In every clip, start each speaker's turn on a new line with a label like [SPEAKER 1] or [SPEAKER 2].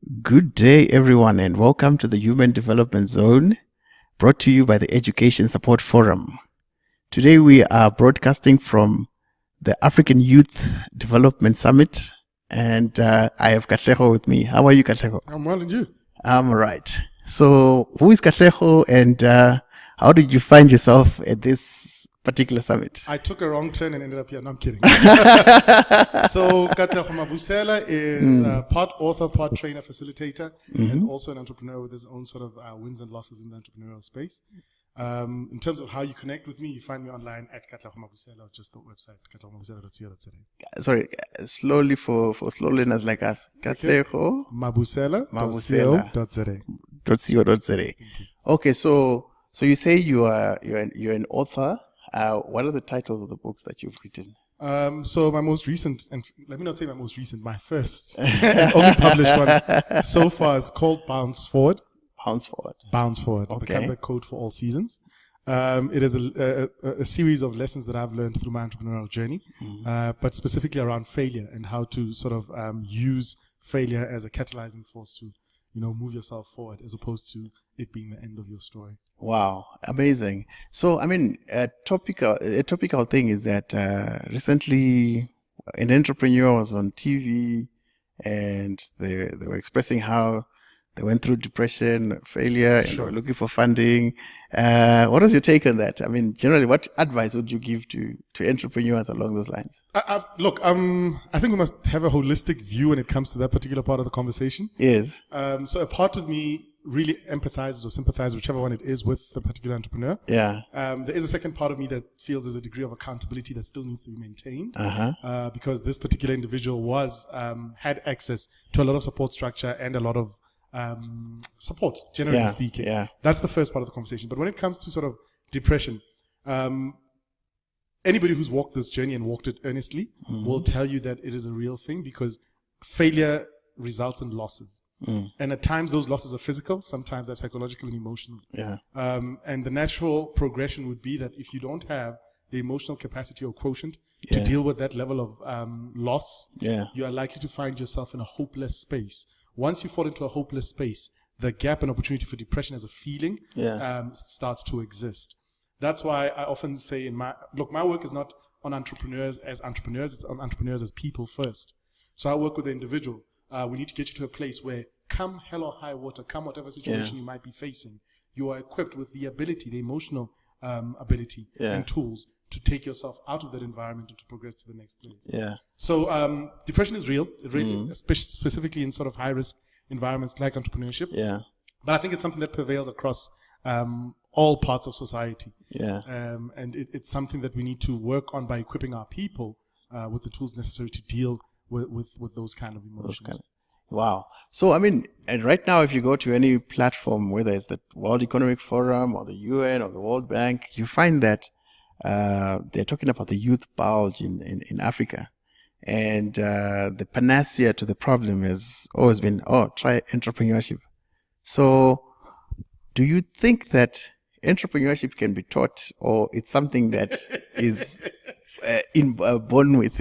[SPEAKER 1] Good day, everyone, and welcome to the Human Development Zone, brought to you by the Education Support Forum. Today, we are broadcasting from the African Youth Development Summit, and I have Katlego with me. How are you, Katlego?
[SPEAKER 2] I'm well, and you?
[SPEAKER 1] I'm right. So, who is Katlego, and how did you find yourself at this particular summit?
[SPEAKER 2] I took a wrong turn and ended up here. No, I'm kidding. So, Katlego Mabusela is part author, part trainer, facilitator, and also an entrepreneur with his own sort of wins and losses in the entrepreneurial space. In terms of how you connect with me, you find me online at Katlego Mabusela, or just the website, katlegomabusela.co.za.
[SPEAKER 1] Sorry, slowly for slow learners like us. Katlego
[SPEAKER 2] Mabusela.co.za.
[SPEAKER 1] Okay, so you say you're an author. What are the titles of the books that you've written?
[SPEAKER 2] So my most recent, and let me not say my most recent, my first and only published one so far is called Bounce Forward.
[SPEAKER 1] Bounce Forward.
[SPEAKER 2] Okay. The comeback code for all seasons. It is a series of lessons that I've learned through my entrepreneurial journey, but specifically around failure and how to sort of use failure as a catalyzing force to, move yourself forward as opposed to it being the end of your story.
[SPEAKER 1] Wow, amazing. So, I mean, a topical thing is that recently an entrepreneur was on TV and they were expressing how they went through depression, failure, and they were looking for funding. What is your take on that? I mean, generally, what advice would you give to entrepreneurs along those lines?
[SPEAKER 2] I think we must have a holistic view when it comes to that particular part of the conversation.
[SPEAKER 1] Yes.
[SPEAKER 2] So a part of me really empathizes or sympathizes, whichever one it is, with the particular entrepreneur.
[SPEAKER 1] Yeah.
[SPEAKER 2] There is a second part of me that feels there's a degree of accountability that still needs to be maintained, because this particular individual had access to a lot of support structure and a lot of support, generally speaking.
[SPEAKER 1] Yeah.
[SPEAKER 2] That's the first part of the conversation. But when it comes to sort of depression, anybody who's walked this journey and walked it earnestly will tell you that it is a real thing, because failure results in losses. And at times those losses are physical, sometimes they're psychological and emotional.
[SPEAKER 1] Yeah.
[SPEAKER 2] And the natural progression would be that if you don't have the emotional capacity or quotient to deal with that level of loss, you are likely to find yourself in a hopeless space. Once you fall into a hopeless space, the gap and opportunity for depression as a feeling starts to exist. That's why I often say my work is not on entrepreneurs as entrepreneurs, it's on entrepreneurs as people first. So I work with the individual. We need to get you to a place where, come hell or high water, come whatever situation you might be facing, you are equipped with the ability, the emotional ability and tools to take yourself out of that environment and to progress to the next place.
[SPEAKER 1] Yeah.
[SPEAKER 2] So depression is real, specifically in sort of high-risk environments like entrepreneurship.
[SPEAKER 1] Yeah.
[SPEAKER 2] But I think it's something that prevails across all parts of society.
[SPEAKER 1] Yeah.
[SPEAKER 2] And it's something that we need to work on by equipping our people with the tools necessary to deal with those kind of emotions.
[SPEAKER 1] Wow. So, I mean, and right now, if you go to any platform, whether it's the World Economic Forum or the UN or the World Bank, you find that they're talking about the youth bulge in Africa. And the panacea to the problem has always been, try entrepreneurship. So, do you think that entrepreneurship can be taught, or it's something that is you're born with?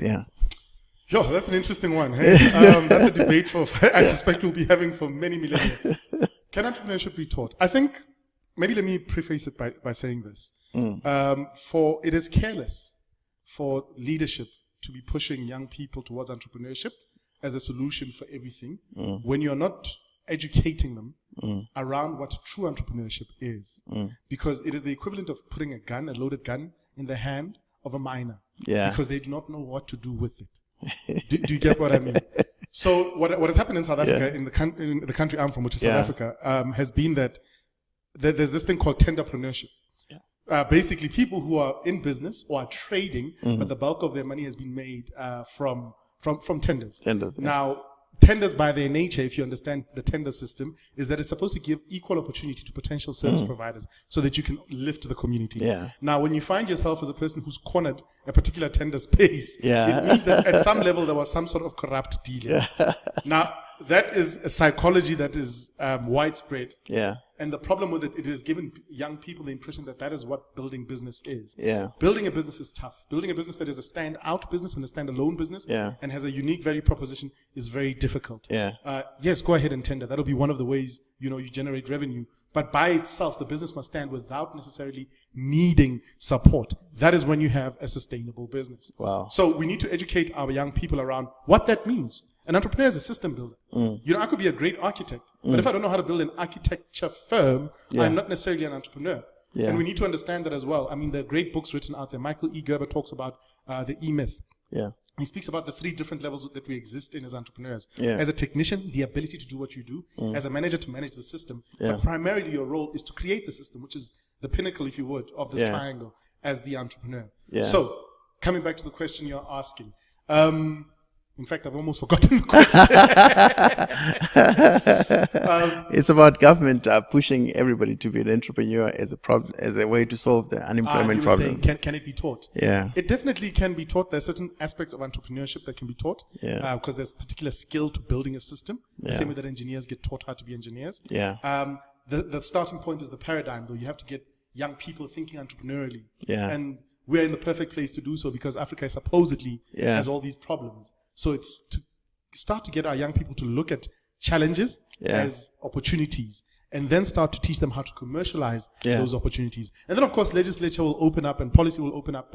[SPEAKER 1] Yeah.
[SPEAKER 2] Yo, that's an interesting one. Hey? That's a debate I suspect we'll be having for many millennia. Can entrepreneurship be taught? I think, maybe let me preface it by saying this. For it is careless for leadership to be pushing young people towards entrepreneurship as a solution for everything when you're not educating them around what true entrepreneurship is. Because it is the equivalent of putting a loaded gun in the hand of a miner.
[SPEAKER 1] Yeah.
[SPEAKER 2] Because they do not know what to do with it. Do you get what I mean? So what has happened in South Africa, in the country I'm from, which is South Africa, has been that there's this thing called tenderpreneurship. Basically, people who are in business or are trading, but the bulk of their money has been made from tenders. Now, tenders by their nature, if you understand the tender system, is that it's supposed to give equal opportunity to potential service providers so that you can lift the community.
[SPEAKER 1] Yeah.
[SPEAKER 2] Now, when you find yourself as a person who's cornered a particular tender space, it means that at some level there was some sort of corrupt dealing. Now, that is a psychology that is widespread.
[SPEAKER 1] Yeah.
[SPEAKER 2] And the problem with it, it has given young people the impression that that is what building business is.
[SPEAKER 1] Yeah.
[SPEAKER 2] Building a business is tough. Building a business that is a stand-out business and a stand-alone business and has a unique value proposition is very difficult.
[SPEAKER 1] Yeah.
[SPEAKER 2] Yes, go ahead and tender. That'll be one of the ways, you generate revenue. But by itself, the business must stand without necessarily needing support. That is when you have a sustainable business.
[SPEAKER 1] Wow.
[SPEAKER 2] So we need to educate our young people around what that means. An entrepreneur is a system builder. I could be a great architect, but if I don't know how to build an architecture firm, I'm not necessarily an entrepreneur.
[SPEAKER 1] Yeah.
[SPEAKER 2] And we need to understand that as well. I mean, there are great books written out there. Michael E. Gerber talks about the E-myth.
[SPEAKER 1] Yeah.
[SPEAKER 2] He speaks about the 3 different levels that we exist in as entrepreneurs.
[SPEAKER 1] Yeah.
[SPEAKER 2] As a technician, the ability to do what you do. As a manager, to manage the system. But primarily your role is to create the system, which is the pinnacle, if you would, of this triangle as the entrepreneur.
[SPEAKER 1] Yeah.
[SPEAKER 2] So, coming back to the question you're asking. In fact, I've almost forgotten the question.
[SPEAKER 1] It's about government pushing everybody to be an entrepreneur as a way to solve the unemployment problem.
[SPEAKER 2] Saying, can it be taught?
[SPEAKER 1] Yeah.
[SPEAKER 2] It definitely can be taught. There's certain aspects of entrepreneurship that can be taught.
[SPEAKER 1] Yeah.
[SPEAKER 2] Because there's particular skill to building a system. The same way that engineers get taught how to be engineers.
[SPEAKER 1] Yeah.
[SPEAKER 2] The starting point is the paradigm, though. You have to get young people thinking entrepreneurially.
[SPEAKER 1] Yeah.
[SPEAKER 2] And we're in the perfect place to do so because Africa supposedly has all these problems. So it's to start to get our young people to look at challenges as opportunities and then start to teach them how to commercialize those opportunities. And then, of course, legislature will open up and policy will open up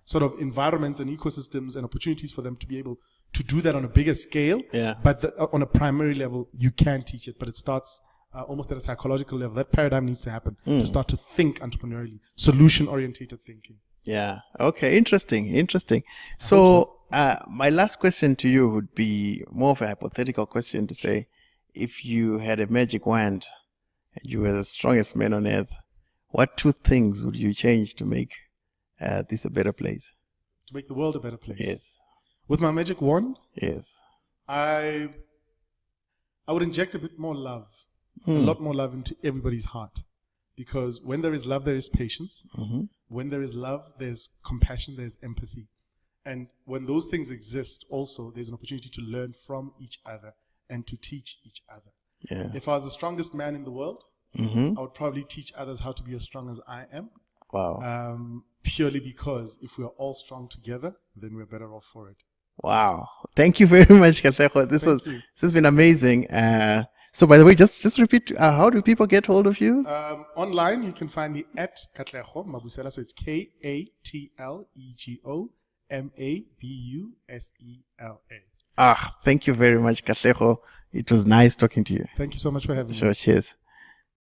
[SPEAKER 2] sort of environments and ecosystems and opportunities for them to be able to do that on a bigger scale.
[SPEAKER 1] Yeah.
[SPEAKER 2] But on a primary level, you can teach it, but it starts almost at a psychological level. That paradigm needs to happen to start to think entrepreneurially, solution-orientated thinking.
[SPEAKER 1] Yeah. Okay. Interesting. So, my last question to you would be more of a hypothetical question to say, if you had a magic wand and you were the strongest man on earth, what 2 things would you change to make this a better place?
[SPEAKER 2] To make the world a better place?
[SPEAKER 1] Yes.
[SPEAKER 2] With my magic wand?
[SPEAKER 1] Yes.
[SPEAKER 2] I would inject a bit more love, a lot more love into everybody's heart. Because when there is love, there is patience. When there is love, there's compassion, there's empathy. And when those things exist also, there's an opportunity to learn from each other and to teach each other.
[SPEAKER 1] Yeah.
[SPEAKER 2] If I was the strongest man in the world, I would probably teach others how to be as strong as I am.
[SPEAKER 1] Wow.
[SPEAKER 2] Purely because if we're all strong together, then we're better off for it.
[SPEAKER 1] Wow. Thank you very much, Katlego. This has been amazing. So by the way, just repeat, how do people get hold of you?
[SPEAKER 2] Online, you can find me at Katlego Mabusela. So it's Katlegomabusela.
[SPEAKER 1] Thank you very much, Katlego. It was nice talking to you.
[SPEAKER 2] Thank you so much for having me.
[SPEAKER 1] Sure, cheers.